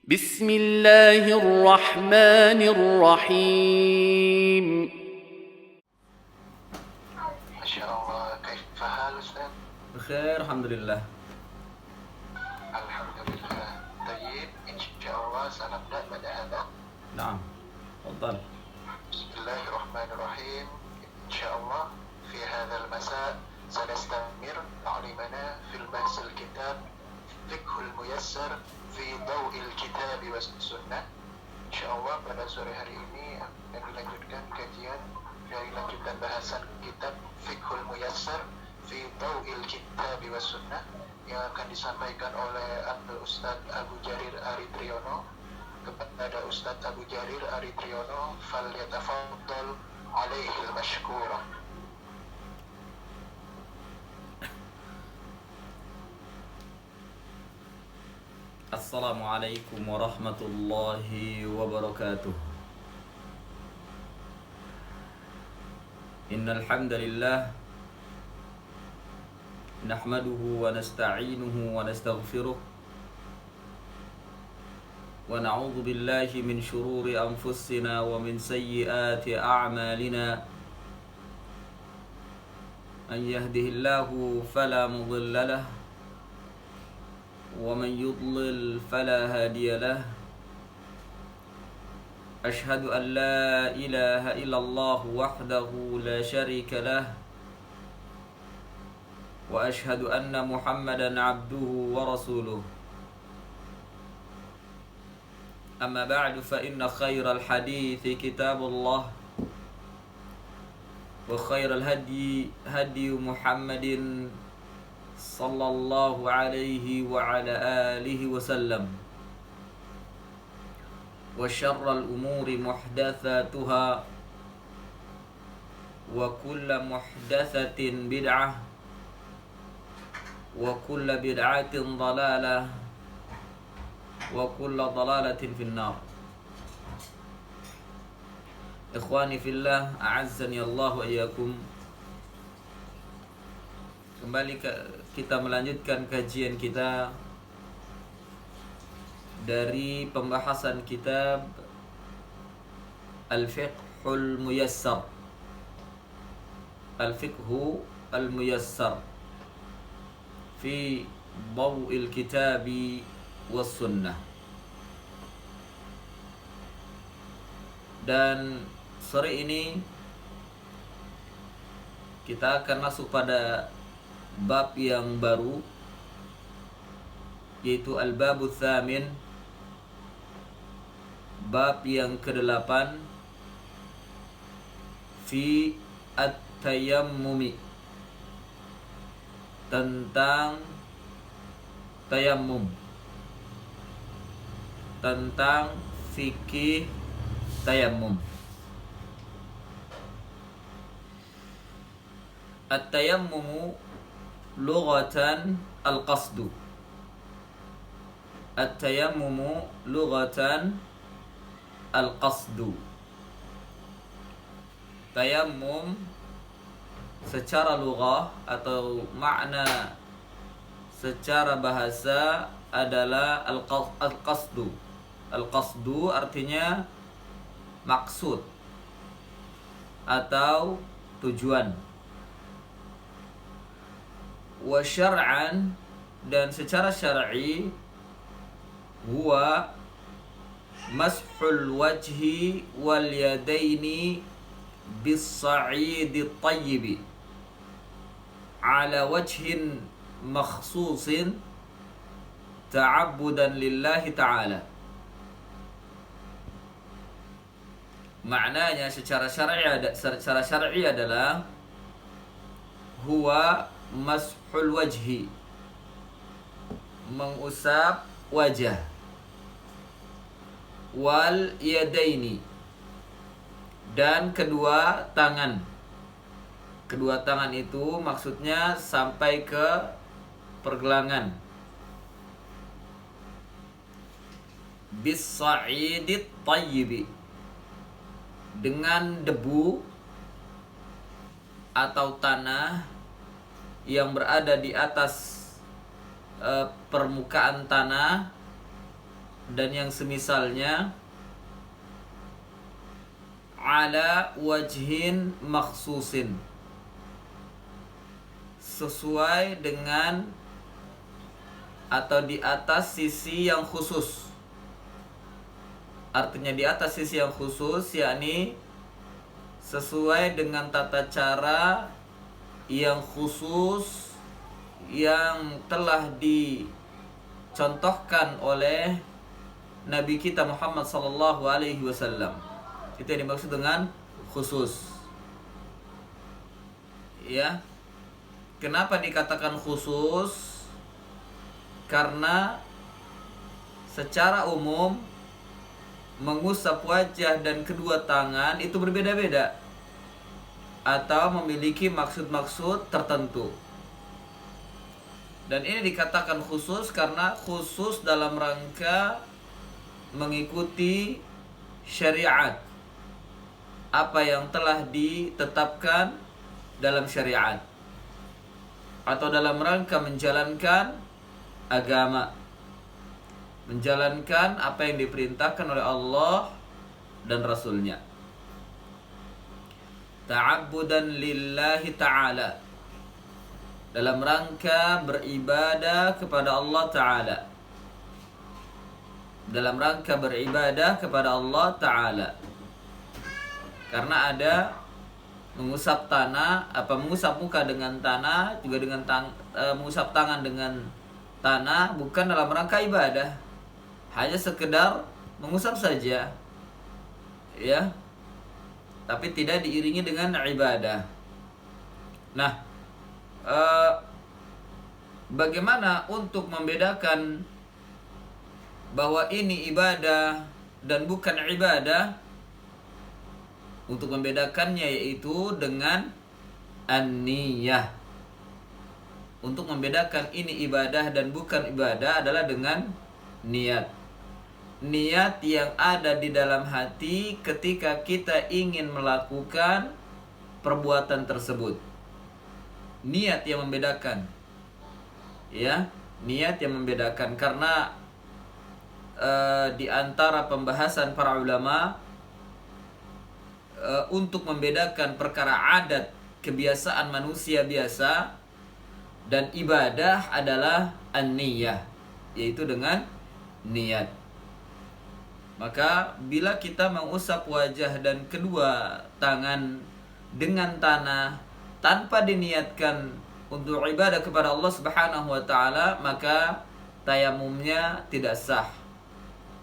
بسم الله الرحمن الرحيم. ما شاء الله. كيف حال أستاذ؟ بخير الحمد لله. الحمد لله. طيب إن شاء الله سنبدأ بدأ هذا. نعم تفضل. بسم الله الرحمن الرحيم. إن شاء الله في هذا المساء سنستمر تعليمنا في البحث الكتاب فقه الميسر في ضوء الكتاب والسنة. إن شاء الله pada sore hari ini akan dilanjutkan kajian dari lanjutan bahasan kitab Fiqhul Muyassar fi Dawil Kitab was Sunnah yang akan disampaikan oleh Ustadz Abu Jarir Aritriono. Kepada Ustadz Abu Jarir Aritriono, falyatafaddal alaihi al-mashkura. Assalamualaikum warahmatullahi wabarakatuh. Innal hamdalillah nahmaduhu wa nasta'inuhu wa nastaghfiruh wa na'udzu billahi min shururi anfusina wa min sayyiati a'malina. Man yahdihillahu fala mudilla lahu ومن يضلل فلا هادي له. أشهد أن لا إله إلا الله وحده لا شريك له وأشهد أن محمدا عبده ورسوله. أما بعد فإن خير الحديث كتاب الله وخير الهدي هدي محمد صلى الله عليه وعلى آله وسلم وشر الأمور محدثاتها وكل محدثة بدعة وكل بدعة ضلالة وكل ضلالة في النار. إخواني في الله أعزني الله وإياكم. Kembali kita melanjutkan kajian kita dari pembahasan kitab Al-Fiqhul Muyassar. Al-Fiqhu Al-Muyassar fi Daw'il Kitabi was Sunnah. Dan sore ini kita akan masuk pada bab yang baru, yaitu al-babu tsamin, bab yang ke-8 fi at-tayammumi, tentang tayammum, tentang fikih tayammum. At-tayammumu lughatan al-qasdu. At-tayammumu lughatan al-qasdu. Tayammum secara lughah atau makna secara bahasa adalah al-qasdu. Al-qasdu artinya maksud atau tujuan. Wa syar'an, dan secara syar'i, huwa mashul wajhi wal yadaini bis sa'idi tayyibi ala wajhin makhsusin ta'abbudan lillahi ta'ala. Maknanya secara syar'i adalah huwa mashul wajhi, mengusap wajah, wal yadaini, dan kedua tangan. Kedua tangan itu maksudnya sampai ke pergelangan. Bis sa'idit tayyibi, dengan debu atau tanah yang berada di atas permukaan tanah dan yang semisalnya ala wajhin makhsusin, sesuai dengan atau di atas sisi yang khusus. Artinya di atas sisi yang khusus, yakni sesuai dengan tata cara yang khusus yang telah dicontohkan oleh Nabi kita Muhammad sallallahu alaihi wasallam. Itu yang dimaksud dengan khusus. Ya. Kenapa dikatakan khusus? Karena secara umum mengusap wajah dan kedua tangan itu berbeda-beda atau memiliki maksud-maksud tertentu. Dan ini dikatakan khusus karena khusus dalam rangka mengikuti syariat, apa yang telah ditetapkan dalam syariat, atau dalam rangka menjalankan agama, menjalankan apa yang diperintahkan oleh Allah dan Rasulnya. Ta'abbudan lillahi ta'ala, dalam rangka beribadah kepada Allah Ta'ala, dalam rangka beribadah kepada Allah Ta'ala. Karena ada mengusap tanah, mengusap muka dengan tanah, juga dengan mengusap tangan dengan tanah, bukan dalam rangka ibadah, hanya sekedar mengusap saja, ya, tapi tidak diiringi dengan ibadah. Nah, bagaimana untuk membedakan bahwa ini ibadah dan bukan ibadah? Untuk membedakannya yaitu dengan an-niyah. Untuk membedakan ini ibadah dan bukan ibadah adalah dengan niat. Niat yang ada di dalam hati ketika kita ingin melakukan perbuatan tersebut. Niat yang membedakan. Ya, niat yang membedakan. Karena di antara pembahasan para ulama, untuk membedakan perkara adat, kebiasaan manusia biasa dan ibadah adalah an-niyah, yaitu dengan niat. Maka bila kita mengusap wajah dan kedua tangan dengan tanah tanpa diniatkan untuk ibadah kepada Allah Subhanahu wa taala, maka tayamumnya tidak sah.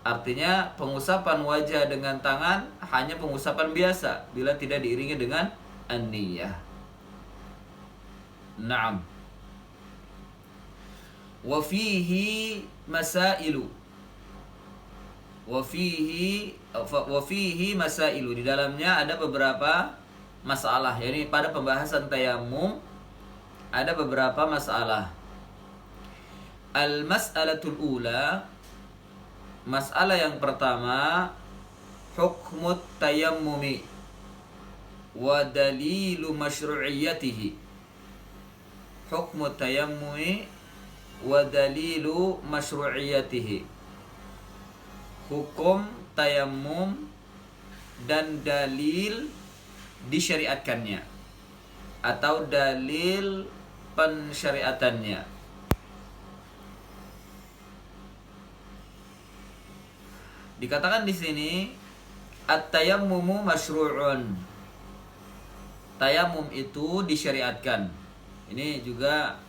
Artinya pengusapan wajah dengan tangan hanya pengusapan biasa bila tidak diiringi dengan an-niyah. Naam. Wa fihi masailu. Wa fihi masailu. Di dalamnya ada beberapa masalah. Yani pada pembahasan tayamum ada beberapa masalah. Al-mas'alatul ula, masalah yang pertama, hukmut tayammumi wa dalilu masyru'iyatihi. Hukmut tayammumi wa dalilu masyru'iyatihi. Hukum tayammum dan dalil disyariatkannya atau dalil pensyariatannya. Dikatakan di sini at-tayammumu masyru'un. Tayamum itu disyariatkan. Ini juga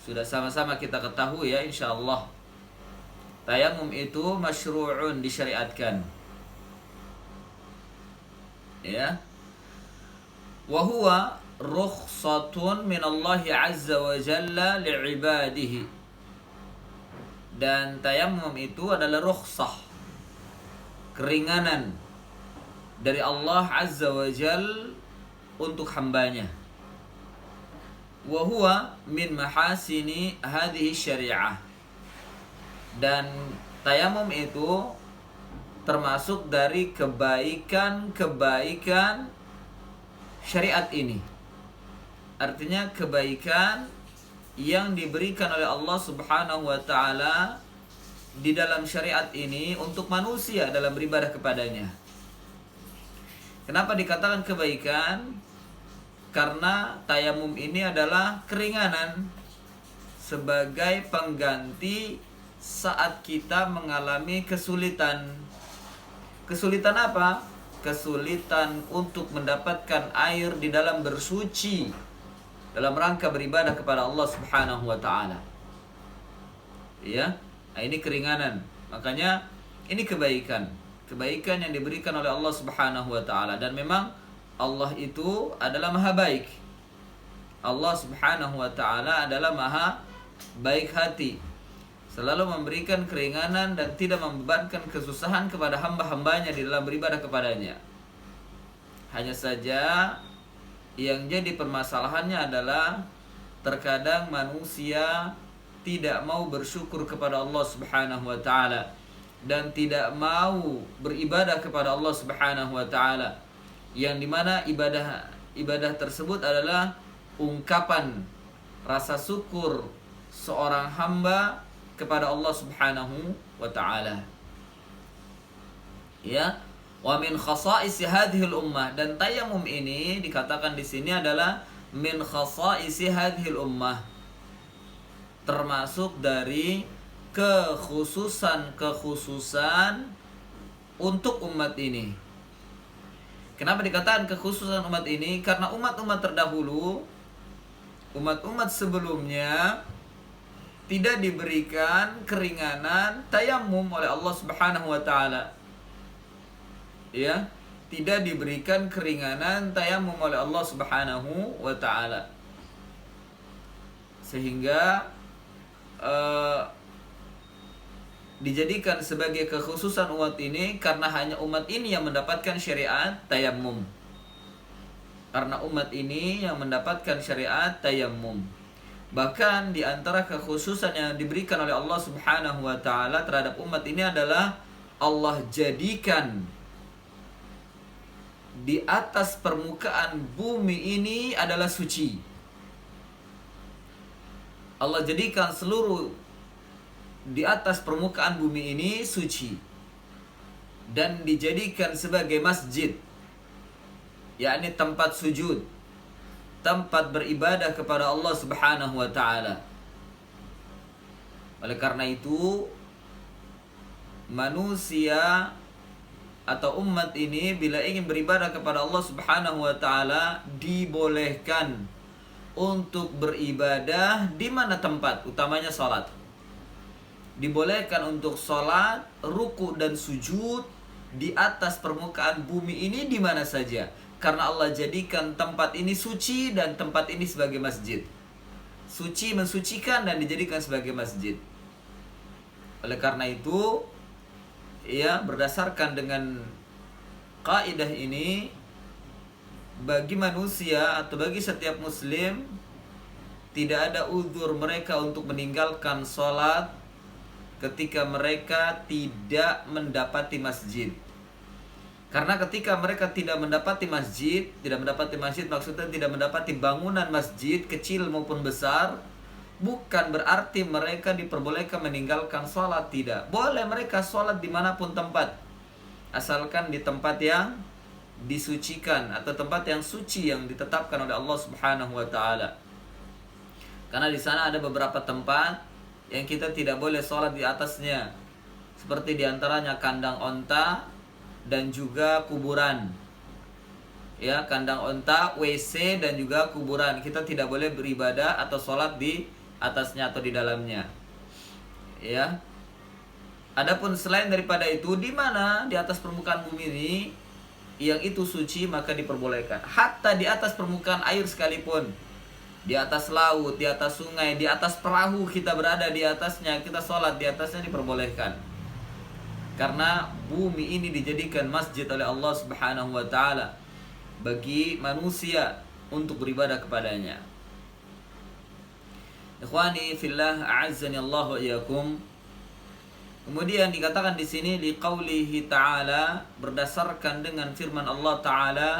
sudah sama-sama kita ketahui ya, insyaallah. Tayamum itu masyru'un, disyariatkan. Ya. Wa huwa rukhsatun min Allah azza wa jalla li'ibadihi. Dan tayamum itu adalah rukhsah, keringanan dari Allah azza wa jalla untuk hambanya. Wa huwa min mahasini hadhihi syari'ah. Dan tayamum itu termasuk dari kebaikan-kebaikan syariat ini. Artinya kebaikan yang diberikan oleh Allah Subhanahu wa taala di dalam syariat ini untuk manusia dalam beribadah kepadanya. Kenapa dikatakan kebaikan? Karena tayamum ini adalah keringanan sebagai pengganti saat kita mengalami kesulitan. Kesulitan apa? Kesulitan untuk mendapatkan air di dalam bersuci dalam rangka beribadah kepada Allah Subhanahu wa taala. Ya, nah ini keringanan. Makanya ini kebaikan. Kebaikan yang diberikan oleh Allah Subhanahu wa taala, dan memang Allah itu adalah maha baik. Allah Subhanahu wa taala adalah maha baik hati, selalu memberikan keringanan dan tidak membebankan kesusahan kepada hamba-hambanya di dalam beribadah kepadanya. Hanya saja yang jadi permasalahannya adalah terkadang manusia tidak mau bersyukur kepada Allah Subhanahu wa taala dan tidak mau beribadah kepada Allah Subhanahu wa taala, yang dimana ibadah tersebut adalah ungkapan rasa syukur seorang hamba kepada Allah Subhanahu wa taala. Ya, wa min khasa'is hadhil ummah, dan tayamum ini dikatakan di sini adalah min khasa'is hadhil ummah, termasuk dari kekhususan untuk umat ini. Kenapa dikatakan kekhususan umat ini? Karena umat-umat terdahulu, umat-umat sebelumnya tidak diberikan keringanan tayamum oleh Allah Subhanahu wa taala. Ya, tidak diberikan keringanan tayamum oleh Allah Subhanahu wa taala. Sehingga dijadikan sebagai kekhususan umat ini karena hanya umat ini yang mendapatkan syariat tayamum. Karena umat ini yang mendapatkan syariat tayamum. Bahkan di antara kekhususan yang diberikan oleh Allah Subhanahu wa taala terhadap umat ini adalah Allah jadikan di atas permukaan bumi ini adalah suci. Allah jadikan seluruh di atas permukaan bumi ini suci dan dijadikan sebagai masjid, yakni tempat sujud, tempat beribadah kepada Allah Subhanahu wa taala. Oleh karena itu, manusia atau umat ini bila ingin beribadah kepada Allah Subhanahu wa taala dibolehkan untuk beribadah di mana tempat, utamanya salat. Dibolehkan untuk sholat, ruku dan sujud di atas permukaan bumi ini di mana saja, karena Allah jadikan tempat ini suci dan tempat ini sebagai masjid. Suci mensucikan dan dijadikan sebagai masjid. Oleh karena itu, ya, berdasarkan dengan kaidah ini, bagi manusia atau bagi setiap muslim tidak ada uzur mereka untuk meninggalkan sholat ketika mereka tidak mendapati masjid. Karena ketika mereka tidak mendapati masjid maksudnya tidak mendapati bangunan masjid kecil maupun besar, bukan berarti mereka diperbolehkan meninggalkan sholat. Tidak, boleh mereka sholat dimanapun tempat, asalkan di tempat yang disucikan atau tempat yang suci yang ditetapkan oleh Allah Subhanahu wa taala. Karena di sana ada beberapa tempat yang kita tidak boleh sholat di atasnya, seperti diantaranya kandang onta dan juga kuburan. Ya, kandang onta, WC dan juga kuburan. Kita tidak boleh beribadah atau sholat di atasnya atau di dalamnya. Ya. Adapun selain daripada itu, di mana di atas permukaan bumi ini yang itu suci, maka diperbolehkan. Hatta di atas permukaan air sekalipun, di atas laut, di atas sungai, di atas perahu kita berada di atasnya, kita sholat di atasnya diperbolehkan. Karena bumi ini dijadikan masjid oleh Allah Subhanahu wa taala bagi manusia untuk beribadah kepadanya. Ikhwani fillah, a'azzani Allah wa iyyakum. Kemudian dikatakan di sini liqaulihi ta'ala, berdasarkan dengan firman Allah taala,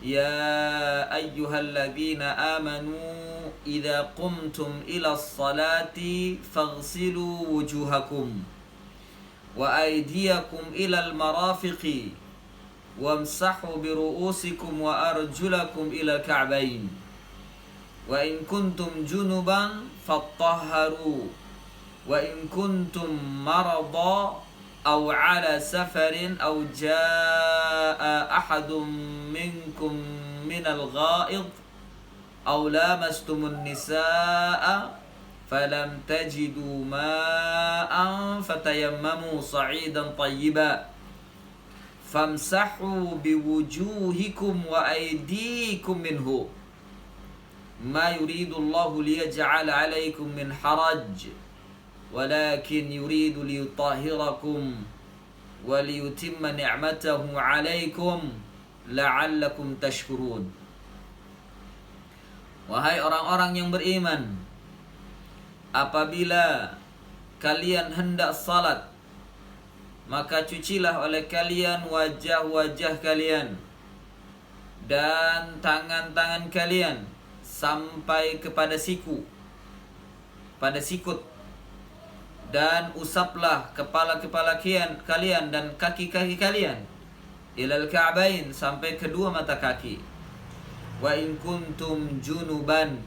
ya ayyuhalladzina amanu idza qumtum ila sholati faghsilu wujuhakum wa aydiyakum ilal marafiqi wamsahu bi ru'usikum wa arjulakum ilal ka'bain wa in kuntum junuban fattahharu wa in kuntum marada aw ala safarin aw jaa ahadun minkum minal gha'id aw lamastumun nisaa falam tajidu ma'an fatayammamu sa'idan tayyiban famsahu biwujuhikum wa aydikum minhu ma yuridullahu liyaj'ala 'alaykum min haraj walakin yuridu liyutahhirakum wa liyutimma ni'matahu 'alaykum la'allakum tashkurun. Wahai orang-orang yang beriman, apabila kalian hendak salat, maka cucilah oleh kalian wajah-wajah kalian dan tangan-tangan kalian sampai kepada siku, pada sikut, dan usaplah kepala-kepala kalian dan kaki-kaki kalian ilal ka'bain, sampai kedua mata kaki. Wa in kuntum junuban,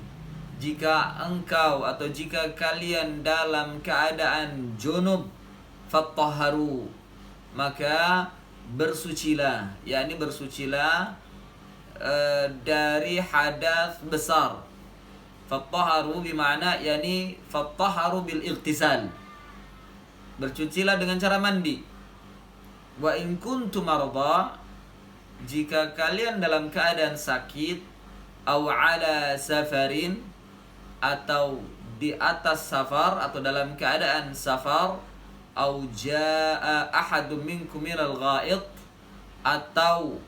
jika engkau atau jika kalian dalam keadaan junub, fattahharu, maka bersucilah, yakni bersucilah dari hadas besar. Fattahharu bermakna yakni fattahharu bil ightisal, bersucilah dengan cara mandi. Wa in kuntum marada, jika kalian dalam keadaan sakit, aw ala safarin, atau di atas safar atau dalam keadaan safar, au jaa ahadum minkum minal gha'id, atau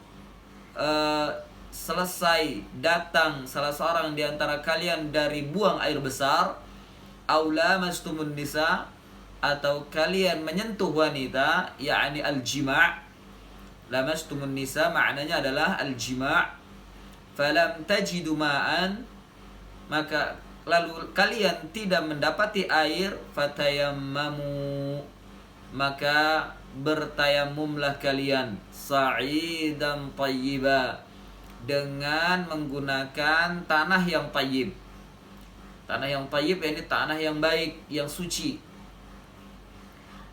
selesai datang salah seorang di antara kalian dari buang air besar, au lamastumun nisa, atau kalian menyentuh wanita, yakni al-jima'. Lamastumun nisa maknanya adalah al-jima'. Falam tajidu ma'an, maka lalu kalian tidak mendapati air, fatayammamu, maka bertayamumlah kalian, sa'idan tayyiba, dengan menggunakan tanah yang tayyib. Tanah yang tayyib ini tanah yang baik, yang suci.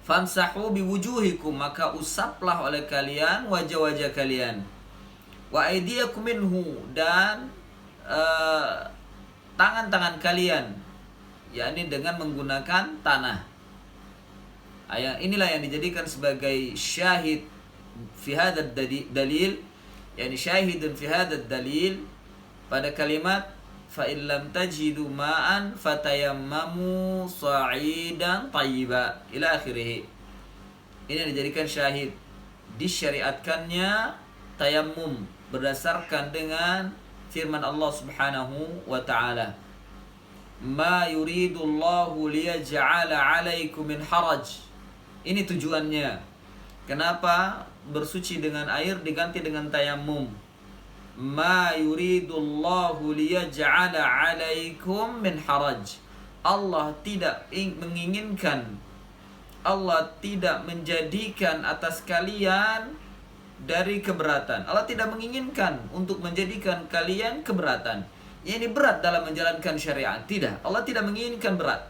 Famsahu biwujuhikum, maka usaplah oleh kalian wajah-wajah kalian. Wa aydiyakum minhu, dan tangan-tangan kalian, yakni dengan menggunakan tanah. Ayat inilah yang dijadikan sebagai syahid fi hadzal dalil, yakni syahidun fi hadzal dalil, pada kalimat fa in lam tajidu ma'an fatayammamu sa'idan tayyiba ila akhirih. Ini yang dijadikan syahid, disyariatkannya tayammum berdasarkan dengan firman Allah Subhanahu wa ta'ala, ma yuridullahu liyaj'ala 'alaikum min haraj. Ini tujuannya. Kenapa bersuci dengan air diganti dengan tayammum? Ma yuridullahu liyaj'ala 'alaikum min haraj. Allah tidak menginginkan, Allah tidak menjadikan atas kalian dari keberatan. Allah tidak menginginkan untuk menjadikan kalian keberatan. Ini berat dalam menjalankan syariat. Tidak, Allah tidak menginginkan berat.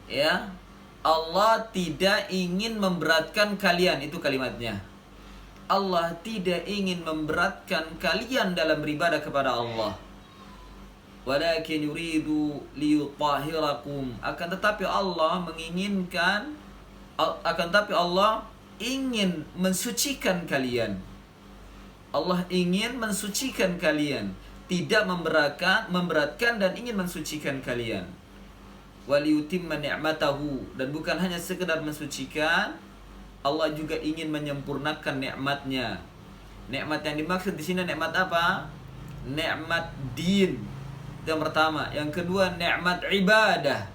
Ya, Allah tidak ingin memberatkan kalian, itu kalimatnya. Allah tidak ingin memberatkan kalian dalam beribadah kepada Allah. Walakin yuridu liyutahhirakum, akan tetapi Allah menginginkan, akan tetapi Allah ingin mensucikan kalian. Allah ingin mensucikan kalian, tidak memberatkan dan ingin mensucikan kalian. Waliyutimma ni'matahu, dan bukan hanya sekedar mensucikan, Allah juga ingin menyempurnakan nikmatnya. Nikmat yang dimaksud di sini nikmat apa? Nikmat din, yang pertama. Yang kedua nikmat ibadah.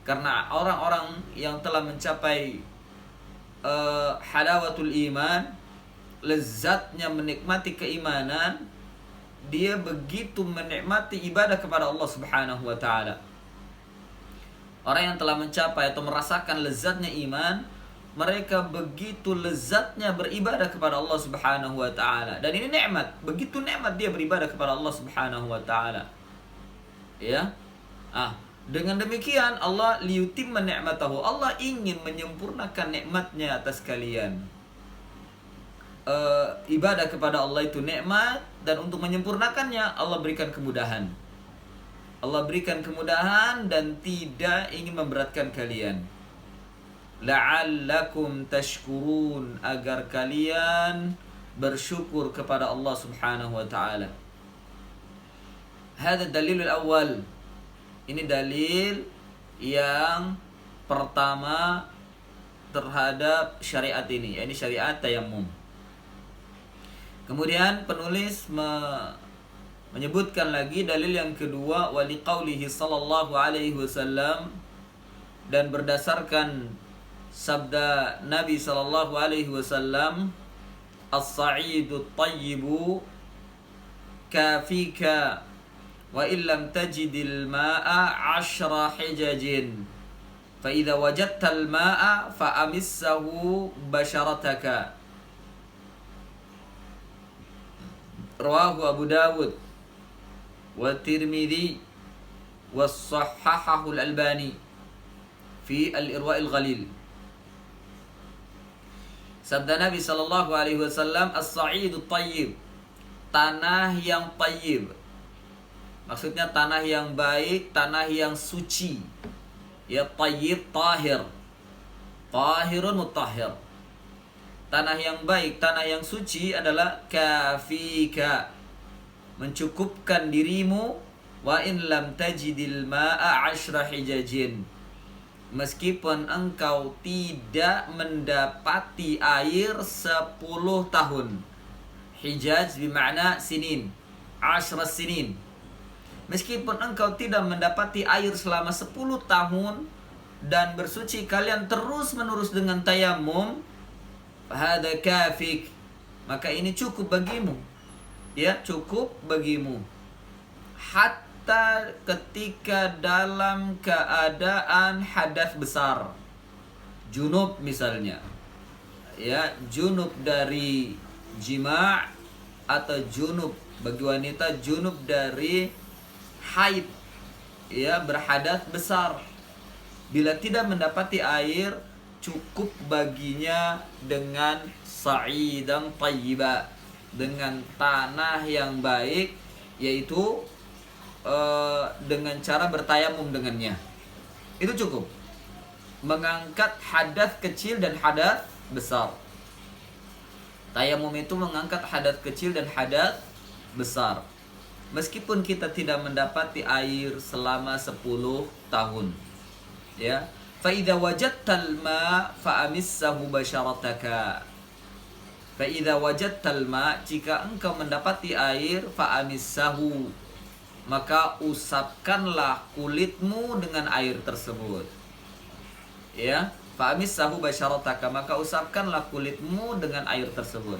Karena orang-orang yang telah mencapai halawatul iman, lezatnya menikmati keimanan, dia begitu menikmati ibadah kepada Allah Subhanahu wa ta'ala. Orang yang telah mencapai atau merasakan lezatnya iman, mereka begitu lezatnya beribadah kepada Allah Subhanahu wa taala. Dan ini nikmat, begitu nikmat dia beribadah kepada Allah Subhanahu wa taala. Ya. Dengan demikian Allah liyutimma ni'matahu. Allah ingin menyempurnakan nikmatnya atas kalian. Ibadah kepada Allah itu nikmat, dan untuk menyempurnakannya Allah berikan kemudahan. Allah berikan kemudahan dan tidak ingin memberatkan kalian. La'allakum tashkurun, agar kalian bersyukur kepada Allah Subhanahu wa taala. Hada dalilul awal. Ini dalil yang pertama terhadap syariat ini, yaitu syariat tayammum. Kemudian penulis menyebutkan lagi dalil yang kedua, wa liqaulihi sallallahu alaihi wasallam, dan berdasarkan sabda Nabi sallallahu alaihi wasallam, as-sa'idu at-tayyibu kafika wa illam tajidil ma'a 'ashra hijajin fa idza wajadtal ma'a fa amissahu basharataka. Rawahu Abu Dawud wa Tirmidzi wa sahhahahu al-Albani fi al-Irwa' al-Ghalil. Sabda Nabi sallallahu alaihi wasallam, as-sa'idu tayyib, tanah yang tayyib. Maksudnya tanah yang baik, tanah yang suci. Ya, tayyib tahir. Tahirun mutahhir. Tanah yang baik, tanah yang suci adalah kafika, mencukupkan dirimu, wa in lam tajidil ma'a 'ashra hijajin, meskipun engkau tidak mendapati air 10 tahun. Hijaj bermakna sinin, 10 sinin. Meskipun engkau tidak mendapati air selama 10 tahun dan bersuci kalian terus menerus dengan tayammum, fahada kafik, maka ini cukup bagimu. Ya, cukup bagimu. Hatta ketika dalam keadaan hadas besar, junub misalnya, ya, junub dari jima' atau junub bagi wanita, junub dari haid, ya, berhadas besar. Bila tidak mendapati air, cukup baginya dengan sa'idan tayyiba, dengan tanah yang baik, yaitu dengan cara bertayamum dengannya. Itu cukup mengangkat hadas kecil dan hadas besar. Tayamum itu mengangkat hadas kecil dan hadas besar, meskipun kita tidak mendapati air selama 10 tahun. Ya, fa idza wajadtal ma fa amissahu basharataka. Fa idza wajadtal ma, jika engkau mendapati air, fa amissahu, maka usapkanlah kulitmu dengan air tersebut. Ya, fa amissahu basharataka, maka usapkanlah kulitmu dengan air tersebut.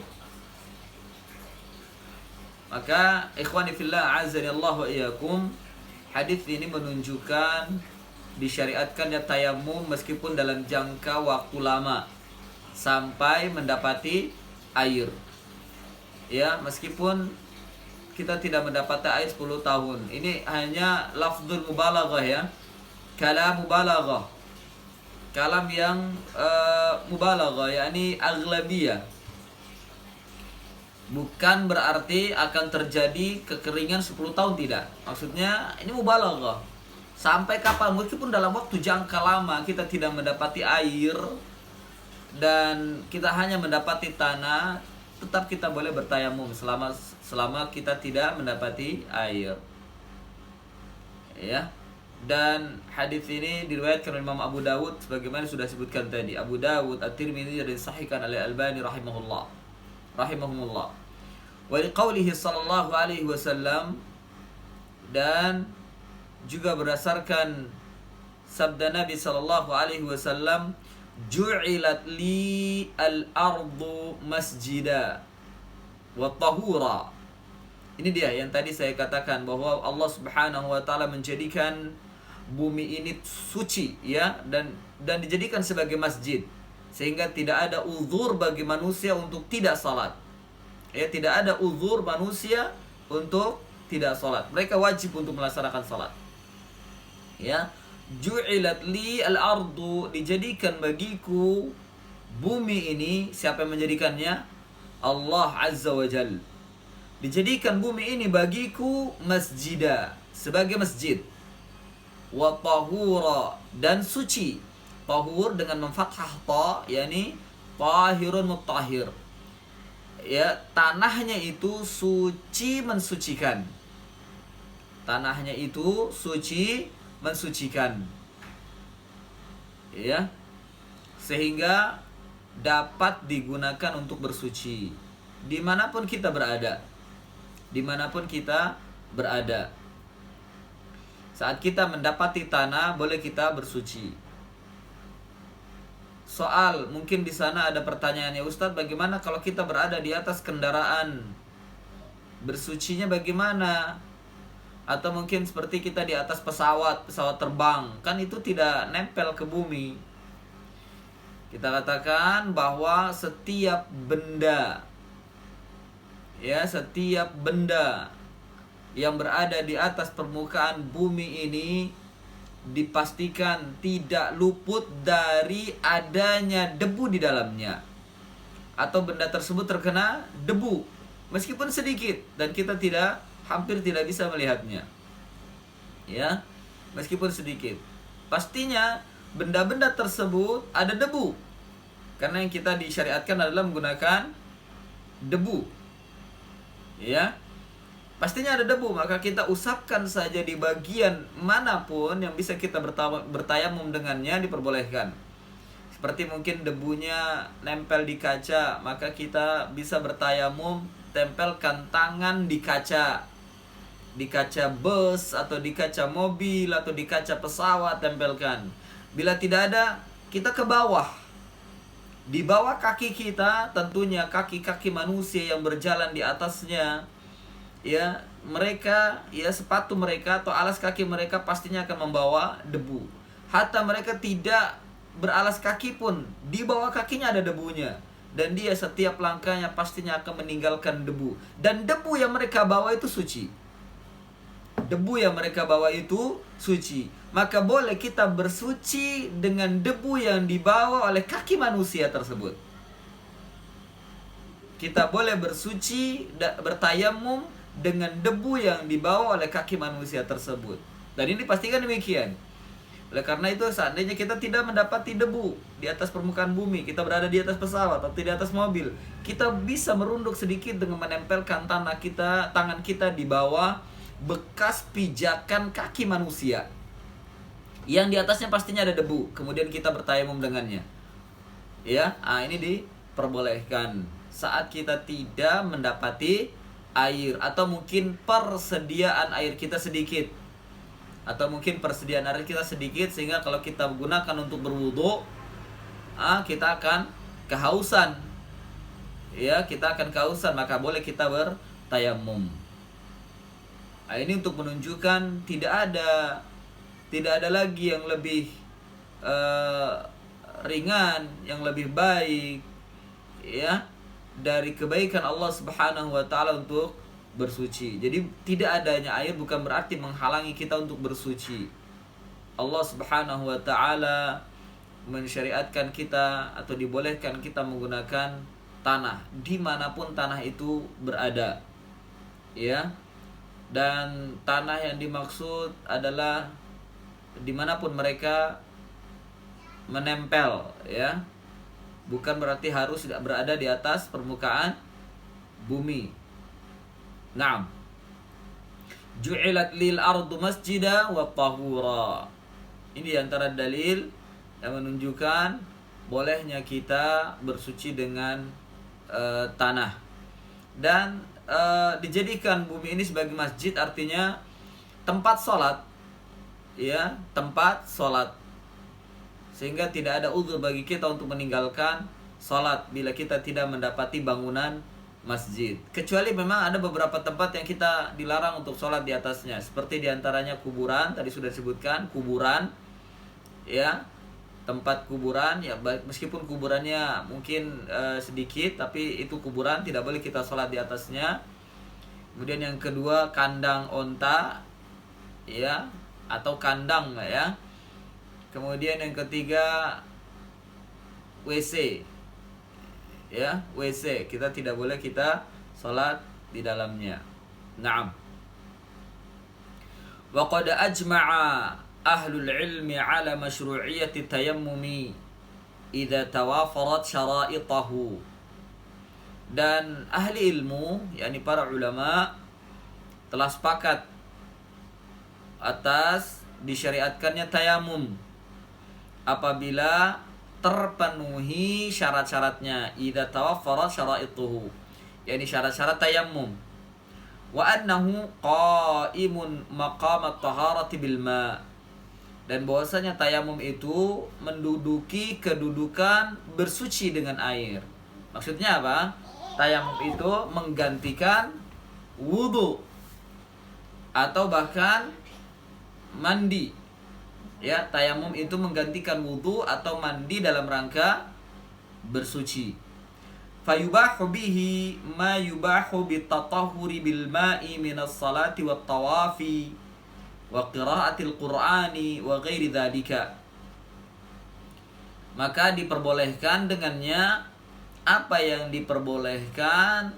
Maka ikhwani fillah azani Allah wa iyyakum, hadis ini menunjukkan disyariatkannya tayamum meskipun dalam jangka waktu lama sampai mendapati air. Ya, meskipun kita tidak mendapati air 10 tahun. Ini hanya lafzul mubalaghah, ya. Kalam mubalaghah. Kalam yang mubalaghah, yakni aghlabiyah. Bukan berarti akan terjadi kekeringan 10 tahun, tidak. Maksudnya ini mubalaghah. Sampai kapan, meskipun dalam waktu jangka lama kita tidak mendapati air dan kita hanya mendapati tanah, tetap kita boleh bertayamum selama kita tidak mendapati air. Ya. Dan hadis ini diriwayatkan oleh Imam Abu Dawud sebagaimana sudah disebutkan tadi. Abu Dawud, At-Tirmidzi, dan disahihkan oleh Albani rahimahumullah. Wa liqaulihi sallallahu alaihi wasallam, dan juga berdasarkan sabda Nabi sallallahu alaihi wasallam, ju'ilat li al-ardu masjida wa tahura. Ini dia yang tadi saya katakan bahwa Allah Subhanahu wa taala menjadikan bumi ini suci, ya, dan dijadikan sebagai masjid, sehingga tidak ada uzur bagi manusia untuk tidak salat. Ya, tidak ada uzur manusia untuk tidak salat. Mereka wajib untuk melaksanakan salat. Ya, ju'ilat li al-ardu, dijadikan bagiku bumi ini. Siapa yang menjadikannya? Allah Azza wa Jal. Dijadikan bumi ini bagiku masjida, sebagai masjid, wa tahura, dan suci. Tahur dengan memfathah ta, yakni tahirun mutahhir. Ya, tanahnya itu suci mensucikan. Tanahnya itu suci mensucikan. Ya. Sehingga dapat digunakan untuk bersuci dimanapun kita berada. Dimanapun kita berada. Saat kita mendapati tanah, boleh kita bersuci. Soal, mungkin di sana ada pertanyaannya, Ustadz, bagaimana kalau kita berada di atas kendaraan? Bersucinya bagaimana? Atau mungkin seperti kita di atas pesawat terbang, kan itu tidak nempel ke bumi. Kita katakan bahwa setiap benda, ya, setiap benda yang berada di atas permukaan bumi ini dipastikan tidak luput dari adanya debu di dalamnya, atau benda tersebut terkena debu meskipun sedikit dan kita hampir tidak bisa melihatnya. Ya, meskipun sedikit. Pastinya benda-benda tersebut ada debu, karena yang kita disyariatkan adalah menggunakan debu. Ya, pastinya ada debu, maka kita usapkan saja di bagian manapun yang bisa kita bertayamum dengannya, diperbolehkan. Seperti mungkin debunya nempel di kaca, maka kita bisa bertayamum, tempelkan tangan di kaca bus atau di kaca mobil atau di kaca pesawat, tempelkan. Bila tidak ada, kita ke bawah. Di bawah kaki kita, tentunya kaki-kaki manusia yang berjalan di atasnya, ya, mereka, ya, sepatu mereka atau alas kaki mereka pastinya akan membawa debu. Hatta mereka tidak beralas kaki pun, di bawah kakinya ada debunya, dan dia setiap langkahnya pastinya akan meninggalkan debu. Dan debu yang mereka bawa itu suci. Debu yang mereka bawa itu suci. Maka boleh kita bersuci dengan debu yang dibawa oleh kaki manusia tersebut. Kita boleh bersuci, bertayamum dengan debu yang dibawa oleh kaki manusia tersebut. Dan ini dipastikan demikian. Oleh karena itu, seandainya kita tidak mendapati debu di atas permukaan bumi, kita berada di atas pesawat atau di atas mobil, kita bisa merunduk sedikit dengan menempelkan tangan kita di bawah bekas pijakan kaki manusia yang di atasnya pastinya ada debu. Kemudian kita bertayamum dengannya. Ya, ini diperbolehkan saat kita tidak mendapati air, atau mungkin persediaan air kita sedikit, sehingga kalau kita gunakan untuk berwudu, kita akan kehausan. Ya, kita akan kehausan, maka boleh kita bertayamum. Ini untuk menunjukkan tidak ada lagi yang lebih ringan, yang lebih baik, ya, dari kebaikan Allah Subhanahu wa taala untuk bersuci. Jadi tidak adanya air bukan berarti menghalangi kita untuk bersuci. Allah Subhanahu wa taala mensyariatkan kita atau dibolehkan kita menggunakan tanah dimanapun tanah itu berada. Ya. Dan tanah yang dimaksud adalah dimanapun mereka menempel, ya, bukan berarti harus tidak berada di atas permukaan bumi. Naam. Ju'ilat lil ardu masjida wa tahura. Ini antara dalil yang menunjukkan bolehnya kita bersuci dengan tanah. Dan dijadikan bumi ini sebagai masjid, artinya tempat sholat, ya, tempat sholat, sehingga tidak ada uzur bagi kita untuk meninggalkan sholat bila kita tidak mendapati bangunan masjid. Kecuali memang ada beberapa tempat yang kita dilarang untuk sholat di atasnya, seperti diantaranya kuburan, tadi sudah disebutkan kuburan, ya, tempat kuburan, ya, meskipun kuburannya mungkin sedikit, tapi itu kuburan, tidak boleh kita sholat di atasnya. Kemudian yang kedua kandang onta, ya, atau kandang, ya. Kemudian yang ketiga WC, ya, WC, kita tidak boleh kita sholat di dalamnya. Naam. Wa qad ajma'a ahlul ilmi ala masyru'iyyati tayammumi idza tawafarat syara'itahu. Dan ahli ilmu, yakni para ulama, telah sepakat atas disyariatkannya tayamum apabila terpenuhi syarat-syaratnya, idza tawaffarat syara'ituhu, yakni syarat-syarat tayammum, wa annahu qa'imun maqam at-taharati bil ma', dan bahwasanya tayamum itu menduduki kedudukan bersuci dengan air. Maksudnya apa? Tayamum itu menggantikan wudu atau bahkan mandi. Ya, tayamum itu menggantikan wudu atau mandi dalam rangka bersuci. Fayubahu bihi ma yubahu bitatahhuri bil ma'i minas salati wat tawafi wa qiraatil qur'ani wa ghairi dzalika. Maka diperbolehkan dengannya apa yang diperbolehkan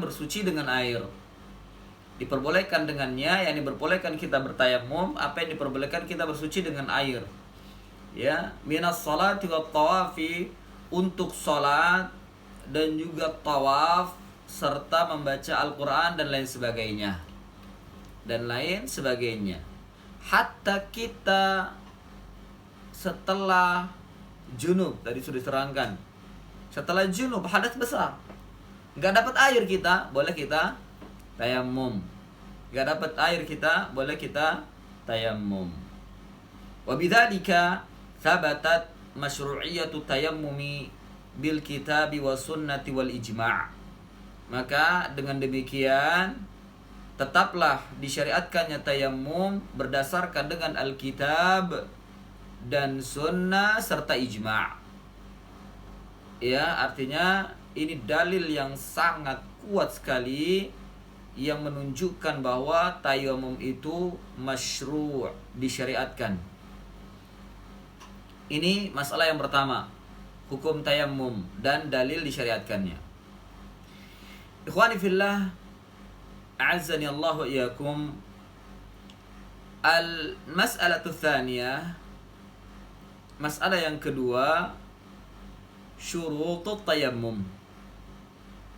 bersuci dengan air. Diperbolehkan dengannya, yang diperbolehkan kita bertayamum, apa yang diperbolehkan kita bersuci dengan air, ya, minas salati wat tawafi, untuk salat dan juga tawaf serta membaca Al-Qur'an dan lain sebagainya. Hatta kita setelah junub, tadi sudah diterangkan, setelah junub hadas besar, nggak dapat air, kita boleh kita tayamum. Gak dapat air, kita boleh kita tayamum. Wa bidzalika thabatat masyru'iyyatu tayammumi bil kitabi wa sunnati wal ijma'. Maka dengan demikian tetaplah disyariatkannya tayamum berdasarkan dengan Alkitab dan sunnah serta ijma'. Ya, artinya ini dalil yang sangat kuat sekali yang menunjukkan bahwa tayamum itu masyru', disyariatkan. Ini masalah yang pertama, hukum tayamum dan dalil disyariatkannya. Ikhwani fillah, a'azzani Allah wa iyyakum. Al-mas'alatu tsaniyah, masalah yang kedua, syurutut tayammum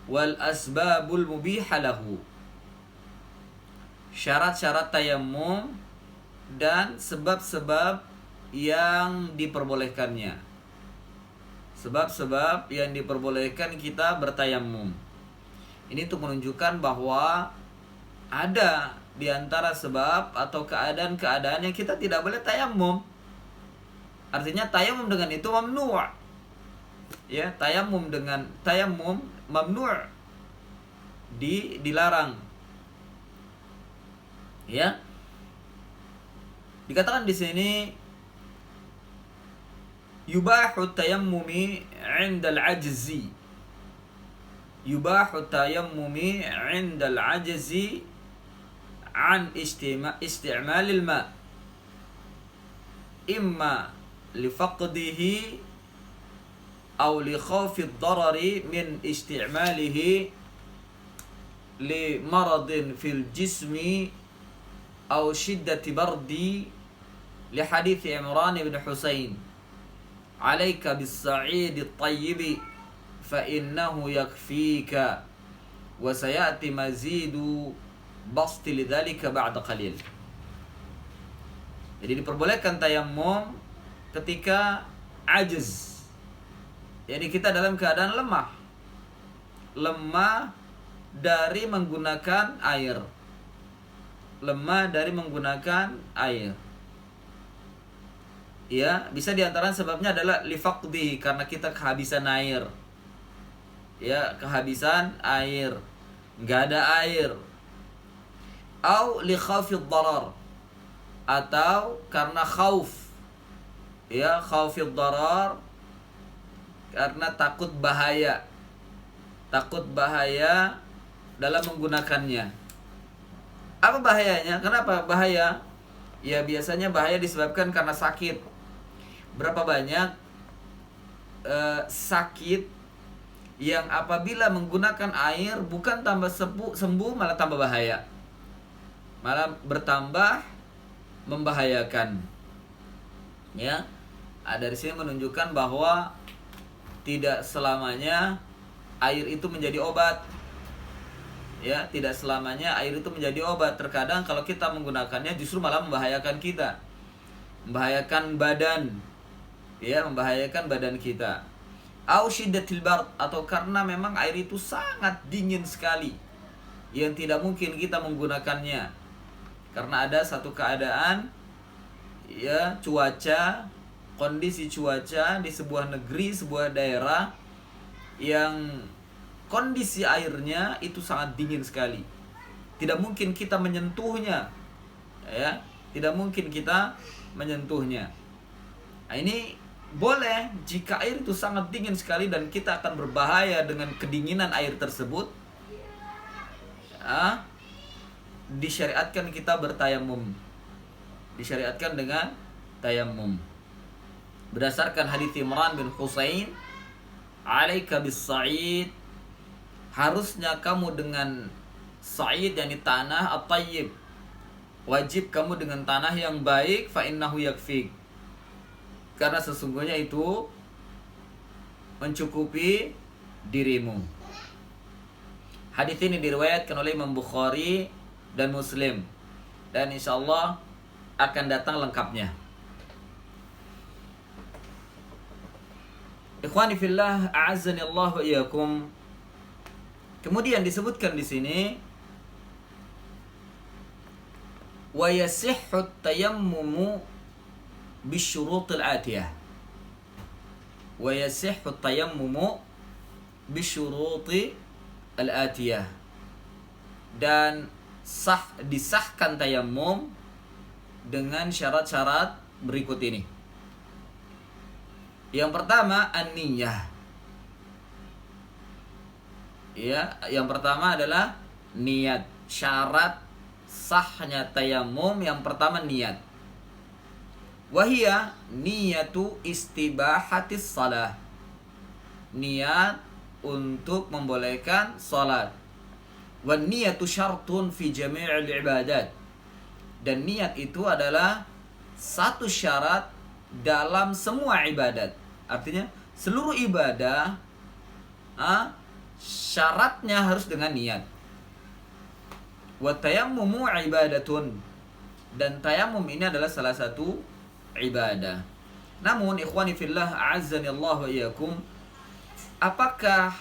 wal asbabul mubiha lahu. Syarat-syarat tayamum dan sebab-sebab yang diperbolehkannya. Sebab-sebab yang diperbolehkan kita bertayamum. Ini untuk menunjukkan bahwa ada di antara sebab atau keadaan-keadaan yang kita tidak boleh tayamum. Artinya tayamum dengan itu mamnu'. Ya, tayamum mamnu', dilarang. Ya, dikatakan di sini yubahu tayammumi 'inda al-'ajzi. Yubahu tayammumi 'inda al-'ajzi an isti'mal al-ma' imma li faqdihi aw li khawfi ad-darari min isti'malihi li maradin fil jismi أو شدة برد لحديث عمران بن حسين عليك بالصعيد الطيب فإنه يكفيك وسيأتي مزيد بسط لذلك بعد قليل. Jadi diperbolehkan tayamum ketika ajiz, jadi kita dalam keadaan lemah dari menggunakan air. Ya, bisa diantara sebabnya adalah lifaqdi, karena kita kehabisan air. ya kehabisan air, nggak ada air. Au li khaufid darar, atau karena khauf, ya khaufid darar, karena takut bahaya dalam menggunakannya. Apa bahayanya? Kenapa bahaya? Ya biasanya bahaya disebabkan karena sakit. Berapa banyak sakit yang apabila menggunakan air bukan tambah sembuh, malah tambah bahaya, malah bertambah membahayakan. Ya, dari sini menunjukkan bahwa tidak selamanya air itu menjadi obat. Ya, tidak selamanya air itu menjadi obat. Terkadang kalau kita menggunakannya justru malah membahayakan kita, membahayakan badan, ya, membahayakan badan kita. Au syiddatil bard, atau karena memang air itu sangat dingin sekali, yang tidak mungkin kita menggunakannya karena ada satu keadaan, ya, cuaca, kondisi cuaca di sebuah negeri, sebuah daerah yang kondisi airnya itu sangat dingin sekali. Tidak mungkin kita menyentuhnya. Ya, tidak mungkin kita menyentuhnya. Nah, ini boleh jika air itu sangat dingin sekali dan kita akan berbahaya dengan kedinginan air tersebut. Ya, disyariatkan kita bertayamum. Disyariatkan dengan tayamum. Berdasarkan hadits Imran bin Husain, "Alaika bis-sa'id", harusnya kamu dengan sa'id, yakni tanah at-tayyib. Wajib kamu dengan tanah yang baik, fa innahu yakfik, karena sesungguhnya itu mencukupi dirimu. Hadits ini diriwayatkan oleh Imam Bukhari dan Muslim, dan insyaallah akan datang lengkapnya. Ikhwani fillah, a'azzani Allah wa iyyakum. Kemudian disebutkan di sini, wa yasihhu at-tayammumu bisyurutil atiyah. Wa yasihhu at-tayammumu bisyurutil atiyah. Dan disahkan tayammum dengan syarat-syarat berikut ini. Yang pertama, an-niyah. Ya, yang pertama adalah niat. Syarat sahnya tayamum yang pertama niat. Wahia niyatu istibahatis salah. Niat untuk membolehkan salat. Wan niyatu syartun fi jami'il ibadat. Dan niat itu adalah satu syarat dalam semua ibadat. Artinya seluruh ibadah syaratnya harus dengan niat. Wa tayammumu ibadatun, dan tayamum ini adalah salah satu ibadah. Namun ikhwani fillah, a'azzani Allah wa iyyakum, apakah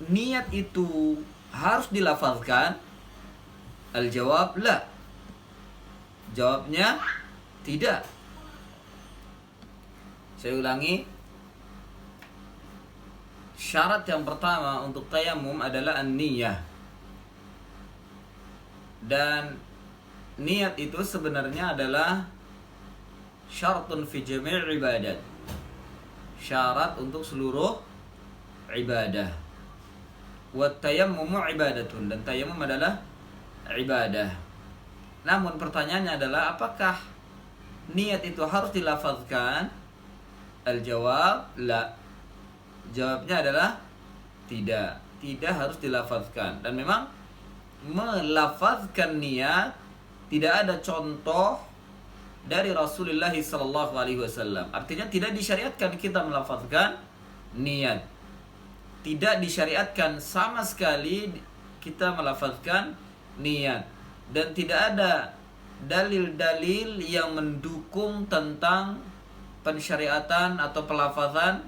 niat itu harus dilafazkan? Al-jawab la. Jawabnya tidak. Saya ulangi. Syarat yang pertama untuk tayamum adalah an-niyah. Dan niat itu sebenarnya adalah syartun fi jami' ibadat. Syarat untuk seluruh ibadah. Wa tayammumu ibadatun, dan tayamum adalah ibadah. Namun pertanyaannya adalah apakah niat itu harus dilafazkan? Al-jawab la. Jawabnya adalah tidak. Tidak harus dilafazkan. Dan memang melafazkan niat tidak ada contoh dari Rasulullah SAW. Artinya tidak disyariatkan kita melafazkan niat. Tidak disyariatkan sama sekali kita melafazkan niat. Dan tidak ada dalil-dalil yang mendukung tentang pensyariatan atau pelafazan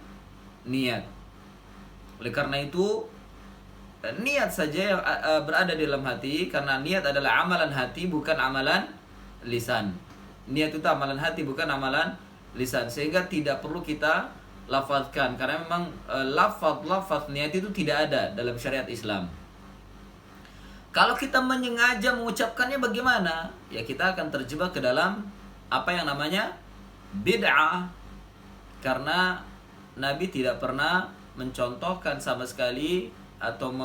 niat. Oleh karena itu, niat saja yang berada di dalam hati, karena niat adalah amalan hati, bukan amalan lisan. Niat itu amalan hati, bukan amalan lisan, sehingga tidak perlu kita lafazkan, karena memang lafaz niat itu tidak ada dalam syariat Islam. Kalau kita menyengaja mengucapkannya bagaimana? Ya kita akan terjebak ke dalam apa yang namanya bid'ah. Karena Nabi tidak pernah mencontohkan sama sekali atau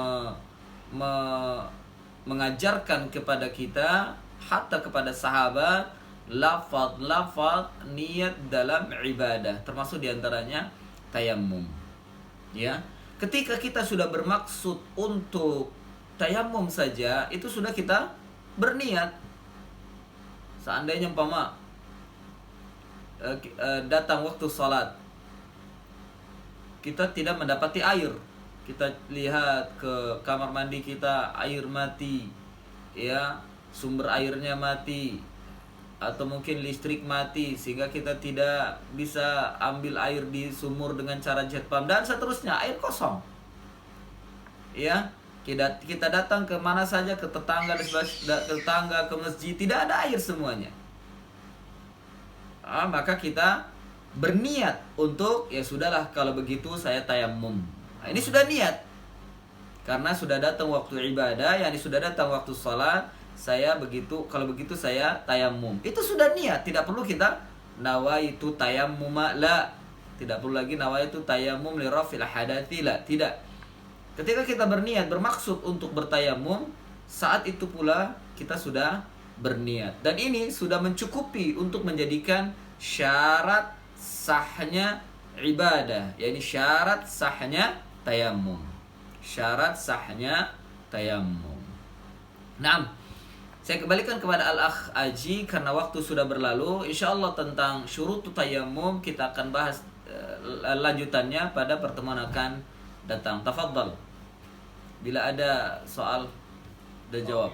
mengajarkan kepada kita, hatta kepada sahabat, lafaz niat dalam ibadah, termasuk diantaranya tayammum. Ya, ketika kita sudah bermaksud untuk tayammum saja, itu sudah kita berniat. Seandainya umpama datang waktu salat, kita tidak mendapati air, kita lihat ke kamar mandi kita, air mati, ya, sumber airnya mati, atau mungkin listrik mati sehingga kita tidak bisa ambil air di sumur dengan cara jet pump dan seterusnya, air kosong. Ya, kita datang ke mana saja, ke tetangga, ke masjid, tidak ada air semuanya. Maka kita berniat untuk, ya sudahlah kalau begitu saya tayammum. Nah, ini sudah niat. Karena sudah datang waktu ibadah, yakni sudah datang waktu salat, kalau begitu saya tayammum. Itu sudah niat, tidak perlu kita nawaitu tayammum, la. Tidak perlu lagi nawaitu tayammum li rafil hadathi, la, tidak. Ketika kita berniat, bermaksud untuk bertayamum, saat itu pula kita sudah berniat. Dan ini sudah mencukupi untuk menjadikan syarat sahnya ibadah, yakni syarat sahnya tayamum. Syarat sahnya tayamum. Nah, saya kembalikan kepada Al-Akh Aji karena waktu sudah berlalu. InsyaAllah tentang syurut tayamum kita akan bahas lanjutannya pada pertemuan akan datang. Tafadhal. Bila ada soal dan jawab.